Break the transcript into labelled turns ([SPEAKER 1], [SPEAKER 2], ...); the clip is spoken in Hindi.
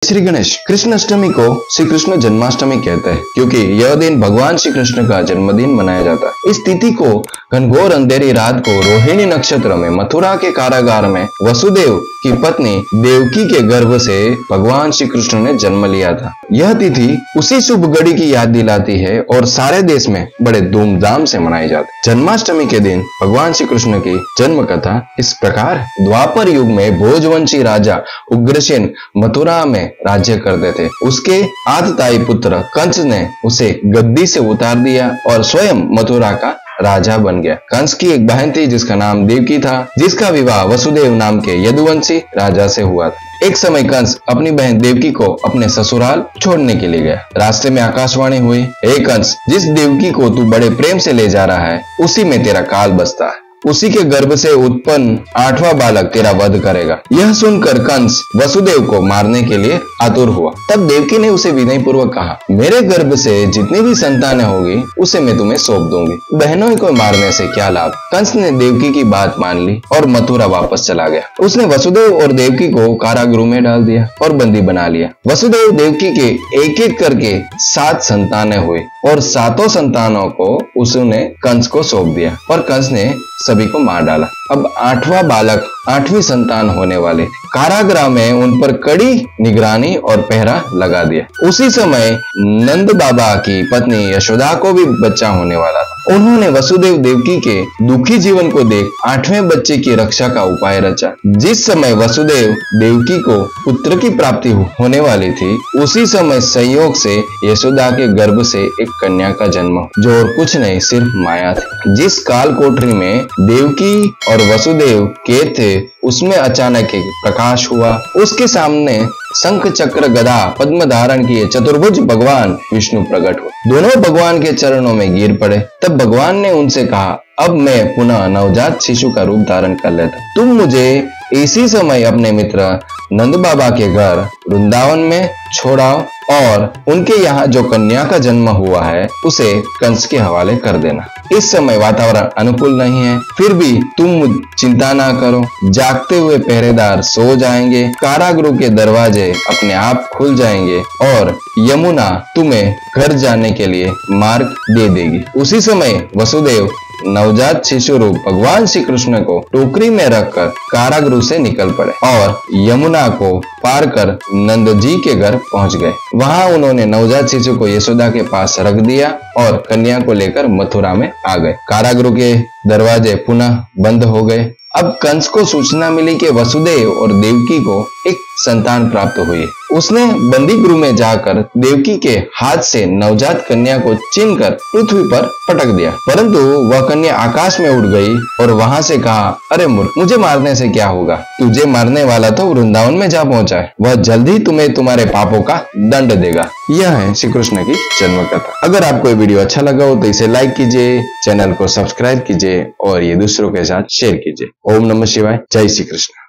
[SPEAKER 1] श्री गणेश। कृष्ण अष्टमी को श्री कृष्ण जन्माष्टमी कहते हैं क्योंकि यह दिन भगवान श्री कृष्ण का जन्मदिन मनाया जाता है। इस तिथि को घनघोर अंधेरी रात को रोहिणी नक्षत्र में मथुरा के कारागार में वसुदेव की पत्नी देवकी के गर्भ से भगवान श्री कृष्ण ने जन्म लिया था। यह तिथि उसी शुभ घड़ी की याद दिलाती है और सारे देश में बड़े धूमधाम से मनाई जाती है। जन्माष्टमी के दिन भगवान श्री कृष्ण की जन्म कथा इस प्रकार है। द्वापर युग में भोजवंशी राजा उग्रसेन मथुरा में राज्य करते थे। उसके आतताई पुत्र कंस ने उसे गद्दी से उतार दिया और स्वयं मथुरा का राजा बन गया। कंस की एक बहन थी जिसका नाम देवकी था, जिसका विवाह वसुदेव नाम के यदुवंशी राजा से हुआ था। एक समय कंस अपनी बहन देवकी को अपने ससुराल छोड़ने के लिए गया। रास्ते में आकाशवाणी हुई, हे कंस, जिस देवकी को तू बड़े प्रेम से ले जा रहा है उसी में तेरा काल बसता है। उसी के गर्भ से उत्पन्न 8वां बालक तेरा वध करेगा। यह सुनकर कंस वसुदेव को मारने के लिए आतुर हुआ। तब देवकी ने उसे विनय पूर्वक कहा, मेरे गर्भ से जितनी भी संतानें होगी उसे मैं तुम्हें सौंप दूंगी। बहनों को मारने से क्या लाभ। कंस ने देवकी की बात मान ली और मथुरा वापस चला गया। उसने वसुदेव और देवकी को कारागृह में डाल दिया और बंदी बना लिया। वसुदेव देवकी के एक एक करके 7 संतानें हुई और 7 संतानों को उसने कंस को सौंप दिया और कंस ने सभी को मार डाला। अब 8वां बालक 8वीं संतान होने वाले कारागृह में उन पर कड़ी निगरानी और पहरा लगा दिया। उसी समय नंद बाबा की पत्नी यशोदा को भी बच्चा होने वाला था। उन्होंने वसुदेव देवकी के दुखी जीवन को देख 8वें बच्चे की रक्षा का उपाय रचा। जिस समय वसुदेव देवकी को पुत्र की प्राप्ति होने वाली थी उसी समय संयोग से यशोदा के गर्भ से एक कन्या का जन्म, जो और कुछ नहीं सिर्फ माया थी। जिस काल कोठरी में देवकी और वसुदेव के थे उसमें अचानक एक प्रकाश हुआ। उसके सामने शंख चक्र गदा पद्म धारण किए चतुर्भुज भगवान विष्णु प्रकट हुए। दोनों भगवान के चरणों में गिर पड़े। तब भगवान ने उनसे कहा, अब मैं पुनः नवजात शिशु का रूप धारण कर लेता। तुम मुझे इसी समय अपने मित्र नंद बाबा के घर वृंदावन में छोड़ाओ और उनके यहाँ जो कन्या का जन्म हुआ है उसे कंस के हवाले कर देना। इस समय वातावरण अनुकूल नहीं है, फिर भी तुम चिंता ना करो। जागते हुए पहरेदार सो जाएंगे, कारागृह के दरवाजे अपने आप खुल जाएंगे और यमुना तुम्हें घर जाने के लिए मार्ग दे देगी। उसी समय वसुदेव नवजात शिशु रूप भगवान श्री कृष्ण को टोकरी में रखकर कारागृह से निकल पड़े और यमुना को पार कर नंद जी के घर पहुंच गए। वहां उन्होंने नवजात शिशु को यशोदा के पास रख दिया और कन्या को लेकर मथुरा में आ गए। कारागृह के दरवाजे पुनः बंद हो गए। अब कंस को सूचना मिली कि वसुदेव और देवकी को एक संतान प्राप्त हुई। उसने बंदी गृह में जाकर देवकी के हाथ से नवजात कन्या को छीनकर पृथ्वी पर पटक दिया, परंतु वह कन्या आकाश में उड़ गई और वहां से कहा, अरे मूर्ख, मुझे मारने से क्या होगा। तुझे मारने वाला तो वृंदावन में जा पहुंचा है, वह जल्द ही तुम्हें तुम्हारे पापों का दंड देगा। यह है श्री कृष्ण की जन्म कथा। अगर आपको ये वीडियो अच्छा लगा हो तो इसे लाइक कीजिए, चैनल को सब्सक्राइब कीजिए और ये दूसरों के साथ शेयर कीजिए। ओम नमः शिवाय। जय श्री कृष्ण।